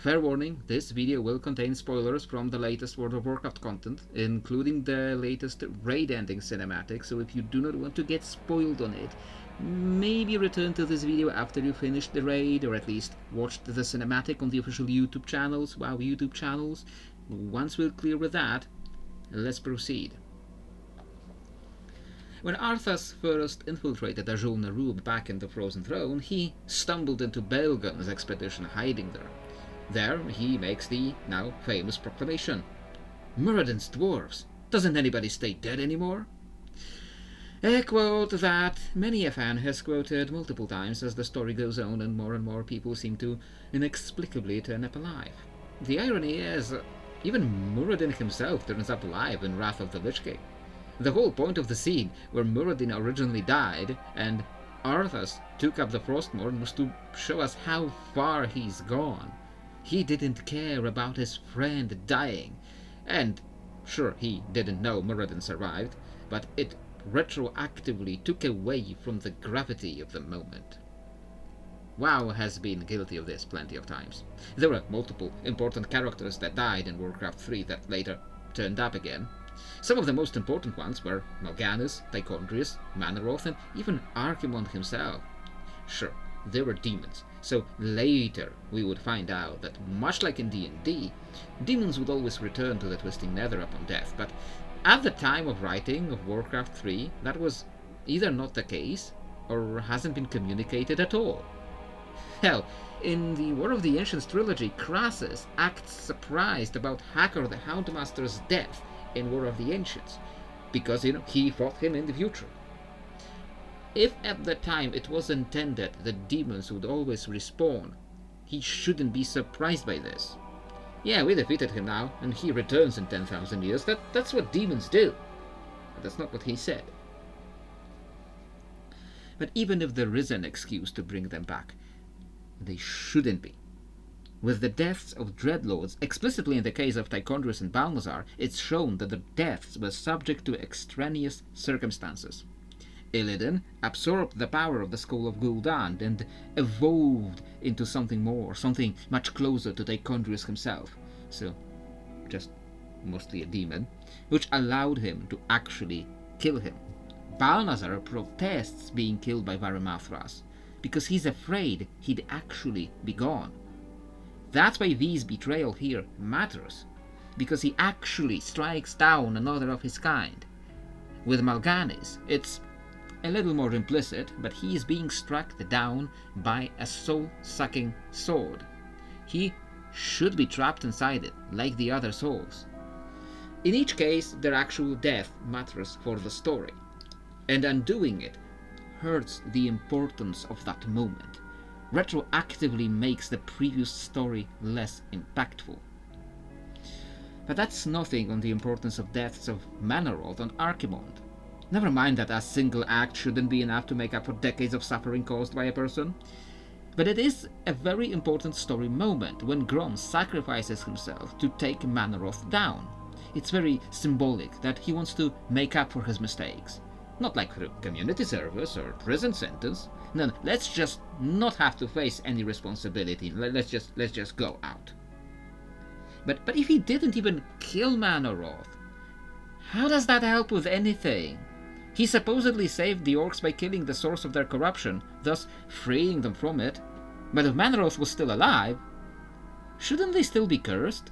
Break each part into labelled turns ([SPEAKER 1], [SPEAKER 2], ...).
[SPEAKER 1] Fair warning, this video will contain spoilers from the latest World of Warcraft content, including the latest raid ending cinematic, so if you do not want to get spoiled on it, maybe return to this video after you finish the raid, or at least watch the cinematic on the official YouTube channels, WoW YouTube channels. Once we're clear with that, let's proceed. When Arthas first infiltrated Azul Narub back in the Frozen Throne, he stumbled into Baelgun's expedition hiding there. There he makes the now famous proclamation: "Muradin's dwarves! Doesn't anybody stay dead anymore?" A quote that many a fan has quoted multiple times as the story goes on and more people seem to inexplicably turn up alive. The irony is, even Muradin himself turns up alive in Wrath of the Lich King. The whole point of the scene where Muradin originally died and Arthas took up the Frostmourne was to show us how far he's gone. He didn't care about his friend dying, and sure, he didn't know Muradin survived, but it retroactively took away from the gravity of the moment. WoW has been guilty of this plenty of times. There were multiple important characters that died in Warcraft 3 that later turned up again. Some of the most important ones were Mal'Ganis, Tychondrius, Manoroth, and even Archimonde himself. Sure, they were demons, so later we would find out that, much like in D&D, demons would always return to the Twisting Nether upon death, but at the time of writing of Warcraft 3, that was either not the case, or hasn't been communicated at all. Hell, in the War of the Ancients trilogy, Crassus acts surprised about Hakkar the Houndmaster's death in War of the Ancients, because, he fought him in the future. If at the time it was intended that demons would always respawn, he shouldn't be surprised by this. Yeah, we defeated him now, and he returns in 10,000 years. That's what demons do. But that's not what he said. But even if there is an excuse to bring them back, they shouldn't be. With the deaths of Dreadlords, explicitly in the case of Tychondrius and Balnazzar, it's shown that the deaths were subject to extraneous circumstances. Illidan absorbed the power of the Skull of Gul'dan and evolved into something more, something much closer to Tychondrius himself, so just mostly a demon, which allowed him to actually kill him. Balnazzar protests being killed by Varimathras, because he's afraid he'd actually be gone. That's why V's betrayal here matters, because he actually strikes down another of his kind. With Mal'Ganis, it's a little more implicit, but he is being struck down by a soul-sucking sword. He should be trapped inside it, like the other souls. In each case, their actual death matters for the story, and undoing it hurts the importance of that moment, retroactively makes the previous story less impactful. But that's nothing on the importance of deaths of Manoroth and Archimonde. Never mind that a single act shouldn't be enough to make up for decades of suffering caused by a person. But it is a very important story moment when Grom sacrifices himself to take Manoroth down. It's very symbolic that he wants to make up for his mistakes. Not like through community service or prison sentence. No, let's just not have to face any responsibility. Let's just go out. But if he didn't even kill Manoroth, how does that help with anything? He supposedly saved the orcs by killing the source of their corruption, thus freeing them from it. But if Manoroth was still alive, shouldn't they still be cursed?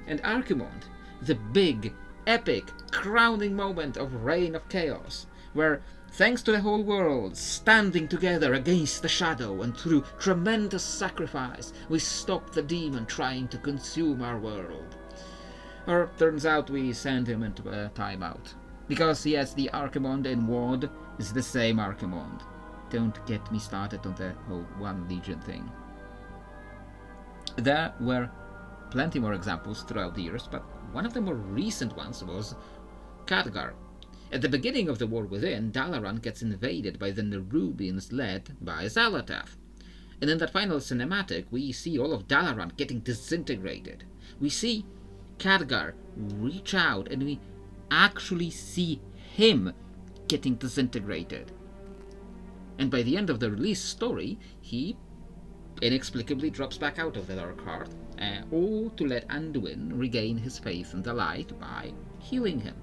[SPEAKER 1] And Archimonde, the big, epic, crowning moment of Reign of Chaos, where, thanks to the whole world standing together against the shadow and through tremendous sacrifice, we stop the demon trying to consume our world. Or turns out we send him into a timeout. Because yes, the Archimonde in WoD is the same Archimonde. Don't get me started on the whole One Legion thing. There were plenty more examples throughout the years, but one of the more recent ones was Khadgar. At the beginning of the War Within, Dalaran gets invaded by the Nerubians led by Xal'atath. And in that final cinematic, we see all of Dalaran getting disintegrated. We see Khadgar reach out and we actually see him getting disintegrated. And by the end of the release story, he inexplicably drops back out of the dark heart, all to let Anduin regain his faith in the light by healing him.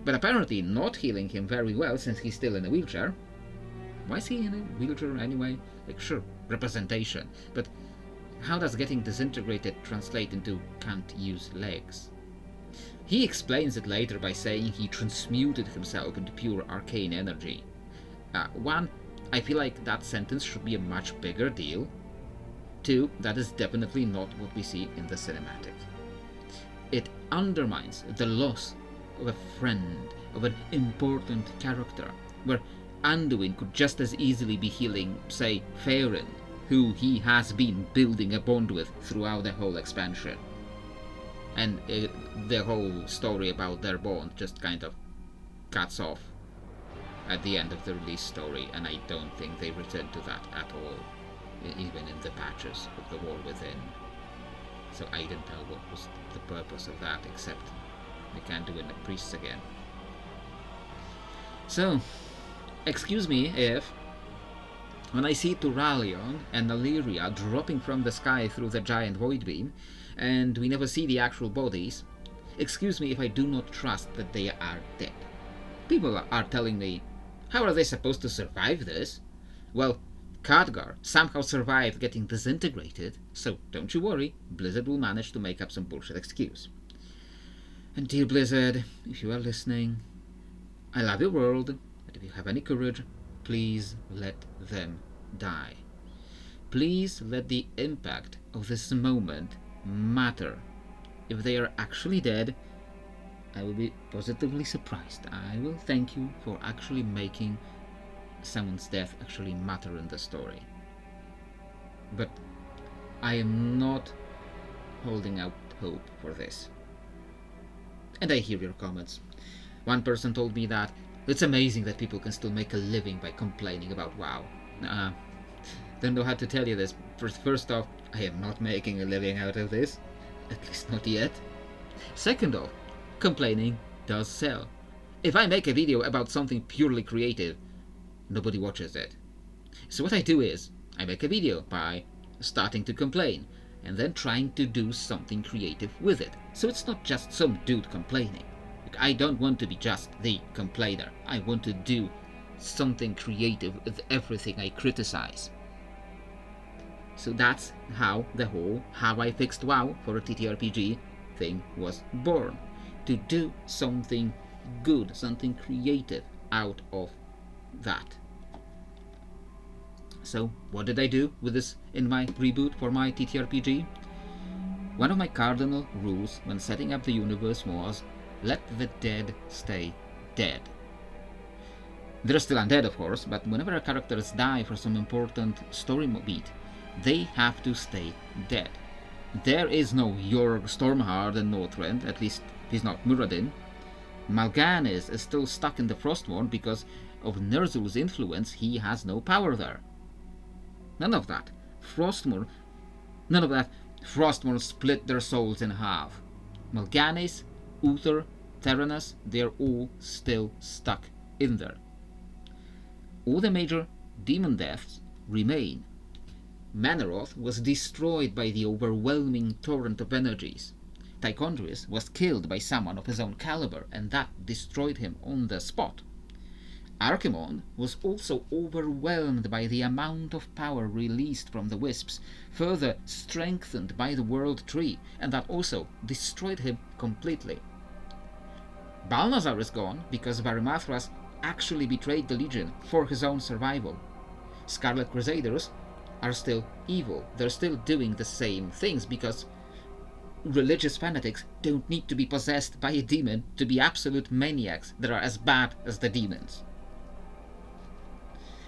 [SPEAKER 1] But apparently not healing him very well, since he's still in a wheelchair. Why is he in a wheelchair anyway? Like, sure, representation, but how does getting disintegrated translate into can't use legs? He explains it later by saying he transmuted himself into pure arcane energy. One, I feel like that sentence should be a much bigger deal. Two, that is definitely not what we see in the cinematic. It undermines the loss of a friend, of an important character, where Anduin could just as easily be healing, say, Faerun, who he has been building a bond with throughout the whole expansion. And the whole story about their bond just kind of cuts off at the end of the release story, and I don't think they return to that at all, even in the patches of the War Within. So I don't know what was the purpose of that, except we can't do it in the priests again. So, excuse me if, when I see Turalion and Illyria dropping from the sky through the giant void beam, and we never see the actual bodies, excuse me if I do not trust that they are dead. People are telling me, how are they supposed to survive this? Well, Khadgar somehow survived getting disintegrated, so don't you worry, Blizzard will manage to make up some bullshit excuse. And dear Blizzard, if you are listening, I love your world, but if you have any courage, please let them die. Please let the impact of this moment matter. If they are actually dead, I will be positively surprised. I will thank you for actually making someone's death actually matter in the story. But I am not holding out hope for this. And I hear your comments. One person told me that it's amazing that people can still make a living by complaining about WoW. Don't know how to tell you this. First off, I am not making a living out of this. At least not yet. Second off, complaining does sell. If I make a video about something purely creative, nobody watches it. So what I do is, I make a video by starting to complain, and then trying to do something creative with it. So it's not just some dude complaining. I don't want to be just the complainer. I want to do something creative with everything I criticize. So that's how the whole How I Fixed WoW for a TTRPG thing was born. To do something good, something creative out of that. So what did I do with this in my reboot for my TTRPG? One of my cardinal rules when setting up the universe was, let the dead stay dead. They're still undead, of course, but whenever our characters die for some important story beat, they have to stay dead. There is no Jorg Stormhard in Northrend, at least he's not Muradin. Mal'Ganis is still stuck in the Frostmourne because of Ner'zhul's influence. He has no power there. None of that. Frostmourne split their souls in half. Mal'Ganis, Uther, Theranos, they're all still stuck in there. All the major demon deaths remain. Manoroth was destroyed by the overwhelming torrent of energies. Tichondrius was killed by someone of his own caliber, and that destroyed him on the spot. Archimonde was also overwhelmed by the amount of power released from the Wisps, further strengthened by the World Tree, and that also destroyed him completely. Balnazar is gone because Varimathras actually betrayed the Legion for his own survival. Scarlet Crusaders are still evil. They're still doing the same things because religious fanatics don't need to be possessed by a demon to be absolute maniacs that are as bad as the demons.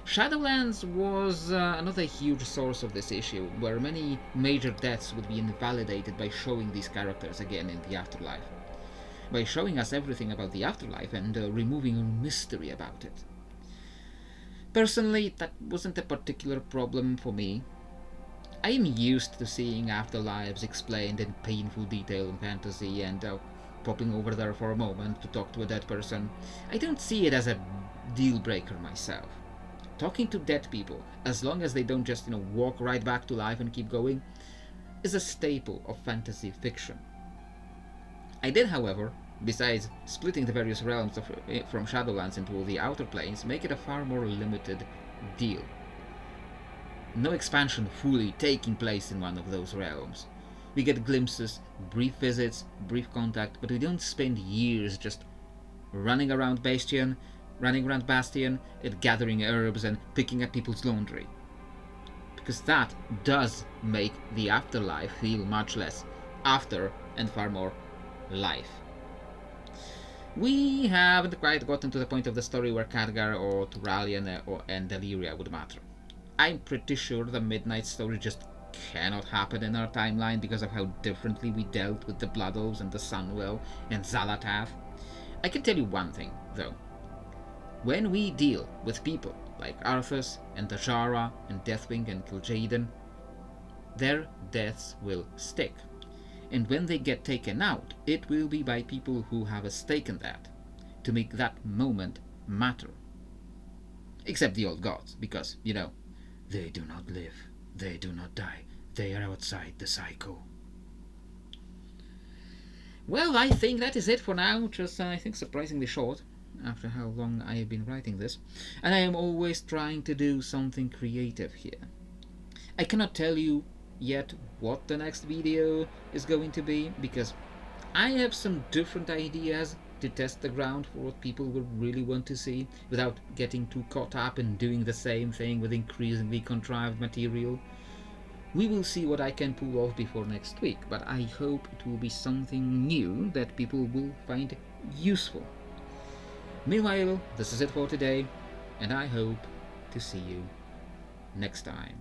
[SPEAKER 1] Shadowlands was another huge source of this issue, where many major deaths would be invalidated by showing these characters again in the afterlife. By showing us everything about the afterlife and removing mystery about it. Personally, that wasn't a particular problem for me. I am used to seeing afterlives explained in painful detail in fantasy and popping over there for a moment to talk to a dead person. I don't see it as a deal breaker myself. talking to dead people, as long as they don't just, walk right back to life and keep going, is a staple of fantasy fiction. I did, however, besides splitting the various realms from Shadowlands into all the outer planes, make it a far more limited deal. No expansion fully taking place in one of those realms. We get glimpses, brief visits, brief contact, but we don't spend years just running around Bastion, and gathering herbs and picking at people's laundry. Because that does make the afterlife feel much less after and far more life. We haven't quite gotten to the point of the story where Khadgar or Turalian and Deliria would matter. I'm pretty sure the Midnight story just cannot happen in our timeline because of how differently we dealt with the Blood Elves and the Sunwell and Xal'atath. I can tell you one thing, though. When we deal with people like Arthas and Dajara and Deathwing and Kil'jaeden, their deaths will stick. And when they get taken out, it will be by people who have a stake in that, to make that moment matter. Except the old gods, because, they do not live, they do not die, they are outside the cycle. Well, I think that is it for now, just I think surprisingly short, after how long I have been writing this, and I am always trying to do something creative here. I cannot tell you yet what the next video is going to be, because I have some different ideas to test the ground for what people will really want to see, without getting too caught up in doing the same thing with increasingly contrived material. We will see what I can pull off before next week, but I hope it will be something new that people will find useful. Meanwhile, this is it for today, and I hope to see you next time.